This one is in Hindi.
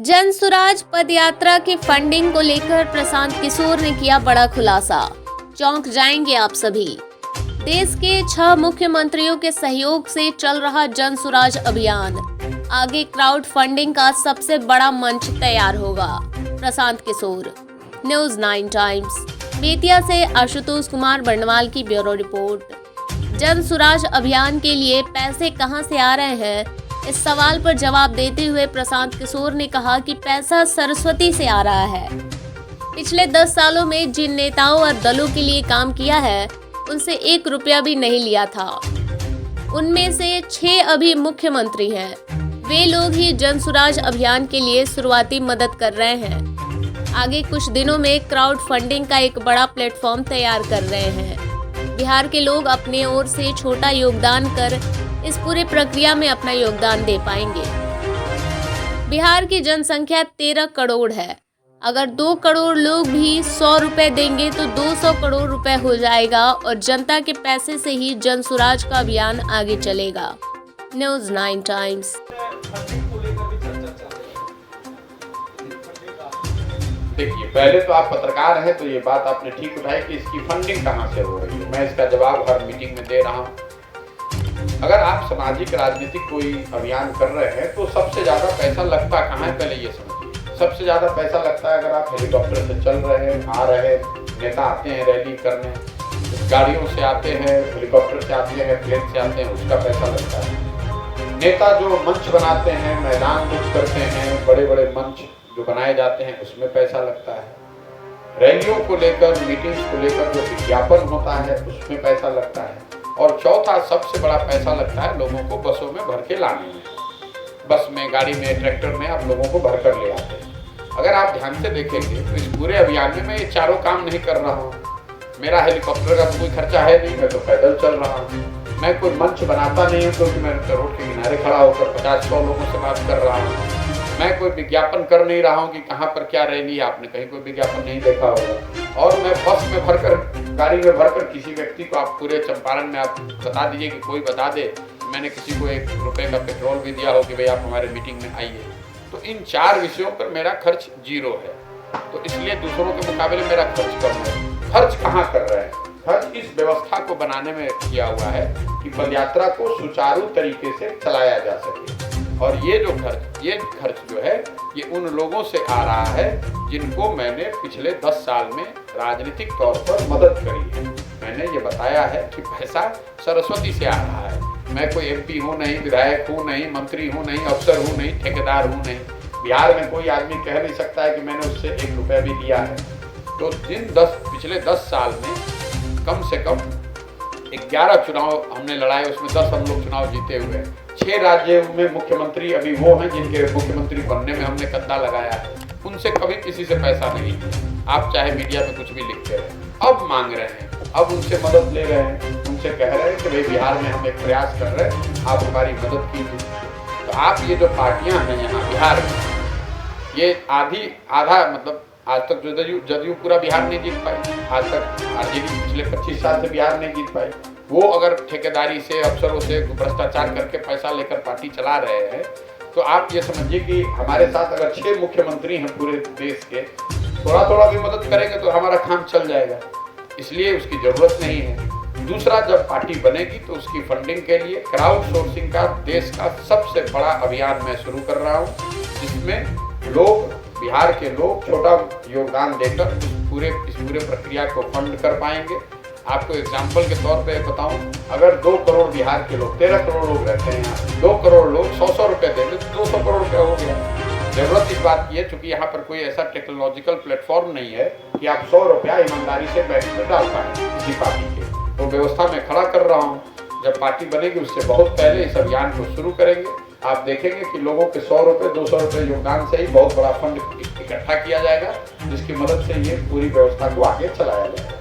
जन सुराज पदयात्रा की फंडिंग को लेकर प्रशांत किशोर ने किया बड़ा खुलासा। चौंक जाएंगे आप सभी। देश के 6 मुख्यमंत्रियों के सहयोग से चल रहा जन सुराज अभियान, आगे क्राउड फंडिंग का सबसे बड़ा मंच तैयार होगा। प्रशांत किशोर, न्यूज़ 9 टाइम्स, बेतिया से आशुतोष कुमार बर्णवाल की ब्यूरो रिपोर्ट। जन सुराज अभियान के लिए पैसे कहां से आ रहे हैं, इस सवाल पर जवाब देते हुए प्रशांत किशोर ने कहा कि पैसा सरस्वती से आ रहा है। पिछले 10 सालों में जिन नेताओं और दलों के लिए काम किया है, उनसे 1 रुपया भी नहीं लिया था। उनमें से 6 अभी मुख्यमंत्री हैं। वे लोग ही जन सुराज अभियान के लिए शुरुआती मदद कर रहे हैं। आगे कुछ दिनों में क्राउड फंडिंग का एक बड़ा प्लेटफॉर्म तैयार कर रहे हैं। बिहार के लोग अपने ओर से छोटा योगदान कर इस पूरे प्रक्रिया में अपना योगदान दे पाएंगे। बिहार की जनसंख्या 13 करोड़ है। अगर 2 करोड़ लोग भी 100 रुपए देंगे तो 200 करोड़ रुपए हो जाएगा और जनता के पैसे से ही जन सुराज का अभियान आगे चलेगा। News 9 times. देखिए, पहले तो आप पत्रकार हैं तो ये बात आपने ठीक उठाई कि इसकी फंडिंग कहाँ से हो रही है। मैं इसका जवाब हर मीटिंग में दे रहा हूँ। अगर आप सामाजिक राजनीतिक कोई अभियान कर रहे हैं तो सबसे ज़्यादा पैसा लगता कहाँ है, पहले ये समझिए। सबसे ज़्यादा पैसा लगता है अगर आप हेलीकॉप्टर से चल रहे हैं, आ रहे हैं, नेता आते हैं रैली करने, गाड़ियों से आते हैं, हेलीकॉप्टर से आते हैं, प्लेन से आते हैं, उसका पैसा लगता है। नेता जो मंच बनाते हैं, मैदान बुक करते हैं, बड़े बड़े मंच जो बनाए जाते हैं, उसमें पैसा लगता है। रैलियों को लेकर, मीटिंग्स को लेकर जो विज्ञापन होता है, उसमें पैसा लगता है। और चौथा सबसे बड़ा पैसा लगता है लोगों को बसों में भर के लाने में। बस में, गाड़ी में, ट्रैक्टर में आप लोगों को भर कर ले आते हैं। अगर आप ध्यान से देखेंगे तो इस पूरे अभियान में मैं ये चारों काम नहीं कर रहा हूँ। मेरा हेलीकॉप्टर का कोई खर्चा है नहीं, मैं तो पैदल चल रहा हूँ। मैं कोई मंच बनाता नहीं हूँ क्योंकि मैं रोड के किनारे खड़ा होकर 50-100 लोगों से बात कर रहा हूँ। मैं कोई विज्ञापन कर नहीं रहा हूँ कि कहाँ पर क्या रैली है, आपने कहीं कोई विज्ञापन नहीं देखा होगा। और मैं बस में भरकर, गाड़ी में भरकर किसी व्यक्ति को, आप पूरे चंपारण में आप बता दीजिए कि कोई बता दे मैंने किसी को 1 रुपये का पेट्रोल भी दिया हो कि भाई आप हमारे मीटिंग में आइए। तो इन 4 विषयों पर मेरा खर्च 0 है। तो इसलिए दूसरों के मुकाबले मेरा खर्च कम है। खर्च कहाँ कर रहे हैं? खर्च इस व्यवस्था को बनाने में किया हुआ है कि पदयात्रा को सुचारू तरीके से चलाया जा सके। और ये खर्च जो है ये उन लोगों से आ रहा है जिनको मैंने पिछले 10 साल में राजनीतिक तौर पर मदद करी है। मैंने ये बताया है कि पैसा सरस्वती से आ रहा है। मैं कोई MP हूँ नहीं, विधायक हूँ नहीं, मंत्री हूँ नहीं, अफसर हूँ नहीं, ठेकेदार हूँ नहीं। बिहार में कोई आदमी कह नहीं सकता है कि मैंने उससे 1 रुपया भी दिया है। तो पिछले 10 साल में कम से कम 11 चुनाव हमने लड़ाए, उसमें 10 हम लोग चुनाव जीते हुए हैं। 6 राज्यों में मुख्यमंत्री अभी वो हैं जिनके मुख्यमंत्री बनने में हमने कद्दा लगाया है। उनसे कभी किसी से पैसा नहीं, आप चाहे मीडिया में कुछ भी लिखते रहे। अब मांग रहे हैं, अब उनसे मदद ले रहे हैं, उनसे कह रहे हैं कि भाई बिहार में हम एक प्रयास कर रहे हैं, आप हमारी मदद कीजिए। तो आप ये जो पार्टियां हैं यहाँ बिहार में, ये आधा मतलब आज तक जदयू पूरा बिहार नहीं जीत पाई। आज तक RJD पिछले 25 साल से बिहार नहीं जीत पाई। वो अगर ठेकेदारी से, अफसरों से भ्रष्टाचार करके पैसा लेकर पार्टी चला रहे हैं, तो आप ये समझिए कि हमारे साथ अगर 6 मुख्यमंत्री हैं पूरे देश के, थोड़ा भी मदद करेंगे तो हमारा काम चल जाएगा। इसलिए उसकी ज़रूरत नहीं है। दूसरा, जब पार्टी बनेगी तो उसकी फंडिंग के लिए क्राउड सोर्सिंग का देश का सबसे बड़ा अभियान मैं शुरू कर रहा हूँ, जिसमें बिहार के लोग छोटा योगदान देकर इस पूरे प्रक्रिया को फंड कर पाएंगे। आपको एग्जाम्पल के तौर पे बताऊं, अगर 2 करोड़ बिहार के लोग, 13 करोड़ लोग रहते हैं यहाँ, 2 करोड़ लोग 100 रुपये देंगे तो 200 करोड़ रुपया हो गया। जरूरत इस बात की है चूंकि यहाँ पर कोई ऐसा टेक्नोलॉजिकल प्लेटफॉर्म नहीं है कि आप 100 रुपया ईमानदारी से बैंक में डाल पाएँ किसी पार्टी के। तो व्यवस्था में खड़ा कर रहा हूँ। जब पार्टी बनेगी उससे बहुत पहले इस अभियान को शुरू करेंगे। आप देखेंगे कि लोगों के 100 रुपये, 200 रुपये योगदान से ही बहुत बड़ा फंड इकट्ठा किया जाएगा, जिसकी मदद से ये पूरी व्यवस्था को आगे चलाया जाएगा।